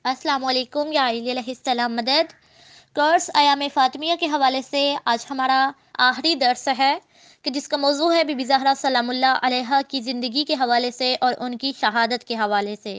अस्सलाम वालेकुम या अली अलैहिस्सलाम मदद। कोर्स अयाम फ़ातिमिया के हवाले से आज हमारा आखिरी दर्स है कि जिसका मौजू है बीबी ज़हरा सलामुल्लाह अलैहा की ज़िंदगी के हवाले से और उनकी शहादत के हवाले से,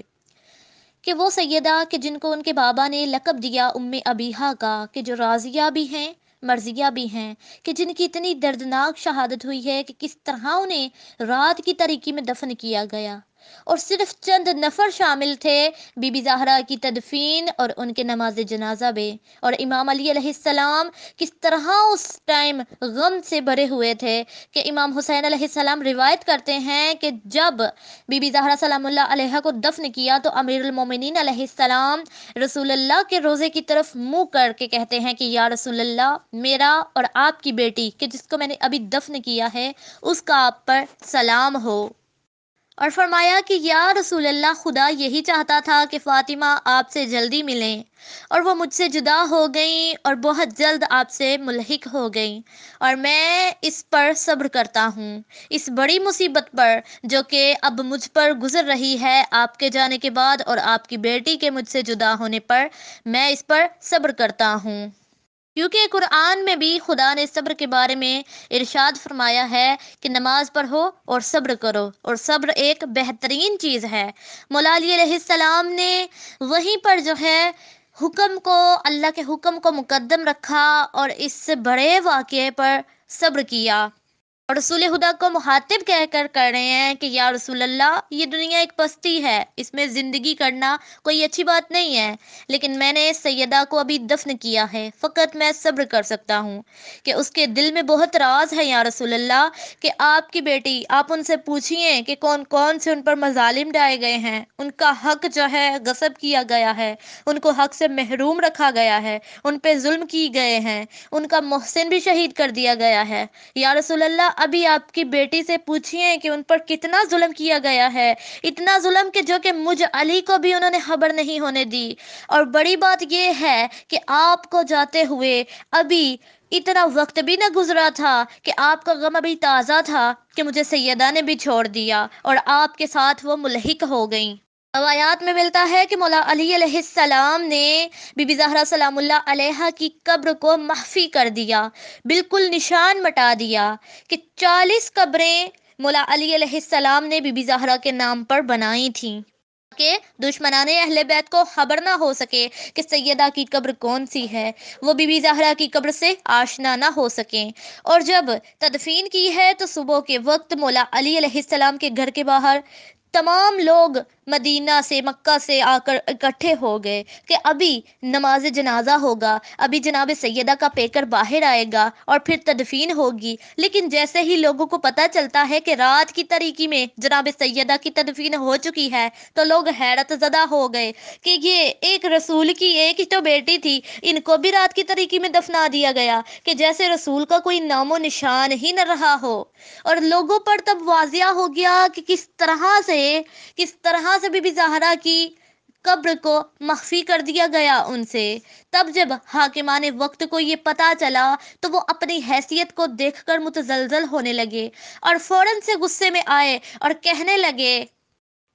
कि वो सैयदा कि जिनको उनके बाबा ने लक़ब दिया उम्मे अबीहा का, कि जो राज़िया भी हैं मर्ज़िया भी हैं, कि जिनकी इतनी दर्दनाक शहादत हुई है कि किस तरह उन्हें रात की तारीकी में दफन किया गया और सिर्फ चंद नफ़र शामिल थे बीबी ज़हरा की तदफीन और उनके नमाज जनाजा में। और इमाम अली अलैहिस्सलाम किस तरह उस टाइम गम से भरे हुए थे कि इमाम हुसैन अलैहिस्सलाम रिवायत करते हैं कि जब बीबी ज़हरा सलामुल्लाह अलैहा को दफन किया तो अमीरुल मोमिनीन अलैहिस्सलाम रसूलुल्लाह के रोज़े की तरफ मुंह करके कहते हैं कि या रसूलुल्लाह, मेरा और आपकी बेटी कि जिसको मैंने अभी दफन किया है उसका आप पर सलाम हो। और फरमाया कि या रसूलल्लाह, खुदा यही चाहता था कि फ़ातिमा आपसे जल्दी मिलें और वो मुझसे जुदा हो गई और बहुत जल्द आपसे मुल्हिक हो गई, और मैं इस पर सब्र करता हूँ, इस बड़ी मुसीबत पर जो कि अब मुझ पर गुजर रही है आपके जाने के बाद और आपकी बेटी के मुझसे जुदा होने पर, मैं इस पर सब्र करता हूँ। क्योंकि कुरान में भी खुदा ने सब्र के बारे में इरशाद फरमाया है कि नमाज पढ़ो और सब्र करो, और सब्र एक बेहतरीन चीज़ है। मौला अली अलैहिस्सलाम ने वहीं पर जो है हुक्म को, अल्लाह के हुक्म को मुकद्दम रखा और इस बड़े वाक़ये पर सब्र किया और रसूल खुदा को मुखातिब कहकर कर रहे हैं कि या रसूल अल्लाह, ये दुनिया एक पस्ती है, इसमें ज़िंदगी करना कोई अच्छी बात नहीं है, लेकिन मैंने सैयदा को अभी दफन किया है, फ़कत मैं सब्र कर सकता हूँ कि उसके दिल में बहुत राज है या रसूल अल्लाह, कि आपकी बेटी, आप उनसे पूछिए कि कौन कौन से उन पर मजालिम डाले गए हैं, उनका हक जो है गसब किया गया है, उनको हक से महरूम रखा गया है, उन पे जुल्म किए गए हैं, उनका मोहसिन भी शहीद कर दिया गया है। या रसूल अल्लाह, अभी आपकी बेटी से पूछिए कि उन पर कितना जुल्म किया गया है, इतना जुल्म कि जो कि मुझ अली को भी उन्होंने खबर नहीं होने दी। और बड़ी बात यह है कि आपको जाते हुए अभी इतना वक्त भी ना गुजरा था कि आपका गम अभी ताज़ा था कि मुझे सैयदा ने भी छोड़ दिया और आपके साथ वो मुल्हिक हो गई। रवायात में मिलता है कि मौला अली अलैहिस्सलाम ने बीबी ज़हरा सलामुल्लाह अलैहा की कब्र को महफी कर दिया, बिल्कुल निशान मिटा दिया, कि 40 कब्रें मौला अली अलैहिस्सलाम ने बीबी ज़हरा के नाम पर बनाई थीं कि दुश्मनाने अहले बैत को खबर ना हो सके कि सैयदा की कब्र कौन सी है, वो बीबी ज़हरा की कब्र से आशना ना हो सके। और जब तदफीन की है तो सुबह के वक्त मौला अली अलैहिस्सलाम के घर के बाहर तमाम लोग मदीना से, मक्का से आकर इकट्ठे हो गए कि अभी नमाज जनाजा होगा, अभी जनाब सैयदा का पेकर बाहर आएगा और फिर तदफीन होगी। लेकिन जैसे ही लोगों को पता चलता है कि रात की तारीकी में जनाब सैयदा की तदफीन हो चुकी है तो लोग हैरत ज़दा हो गए कि ये एक रसूल की एक ही तो बेटी थी, इनको भी रात की तारीकी में दफना दिया गया, कि जैसे रसूल का कोई नामो निशान ही न रहा हो। और लोगों पर तब वाजिया हो गया कि किस तरह से बीबी ज़हरा की कब्र को मख्फी कर दिया गया उनसे। तब जब हाकिमाने वक्त को ये पता चला तो वो अपनी हैसियत को देखकर मुतजलजल होने लगे और फौरन से गुस्से में आए और कहने लगे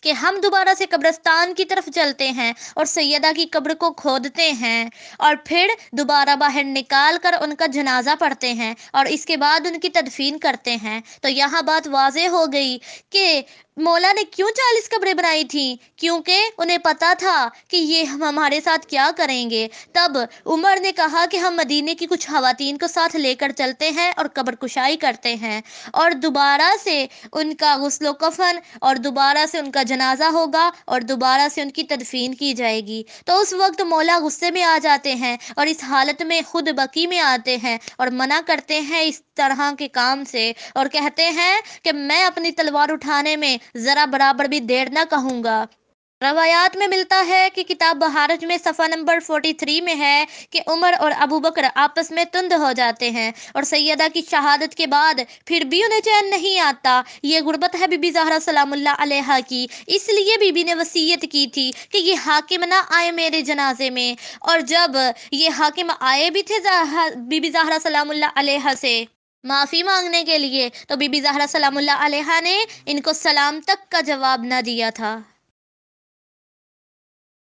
कि हम दोबारा से कब्रिस्तान की तरफ चलते हैं और सैयदा की कब्र को खोदते हैं और फिर दोबारा बाहर निकाल कर उनका जनाजा पढ़ते हैं और इसके बाद उनकी तदफीन करते हैं। तो यहाँ बात वाज़ेह हो गई कि मौला ने क्यों 40 कब्रें बनाई थी, क्योंकि उन्हें पता था कि ये हम हमारे साथ क्या करेंगे। तब उमर ने कहा कि हम मदीने की कुछ खवातीन को साथ लेकर चलते हैं और कब्र कुशाई करते हैं और दोबारा से उनका गुस्लो कफन और दोबारा से उनका जनाजा होगा और दोबारा से उनकी तदफीन की जाएगी। तो उस वक्त मौला गुस्से में आ जाते हैं और इस हालत में खुद बकी में आते हैं और मना करते हैं इस तरह के काम से और कहते हैं कि मैं अपनी तलवार उठाने में ज़रा बराबर भी देर ना कहूँगा। रवायात में मिलता है कि किताब बहारज में सफ़ा नंबर 43 में है कि उमर और अबू बकर आपस में तुंद हो जाते हैं और सैयदा की शहादत के बाद फिर भी उन्हें चैन नहीं आता। ये गुर्बत है बीबी ज़हरा सलामुल्लाह अलैहा की, इसलिए बीबी ने वसीयत की थी कि ये हाकिम ना आए मेरे जनाजे में। और जब ये हाकिम आए भी थे बीबी ज़हरा सलामुल्लाह अलैहा से माफ़ी मांगने के लिए, तो बीबी ज़हरा सलामुल्लाह अलैहा ने इनको सलाम तक का जवाब न दिया था।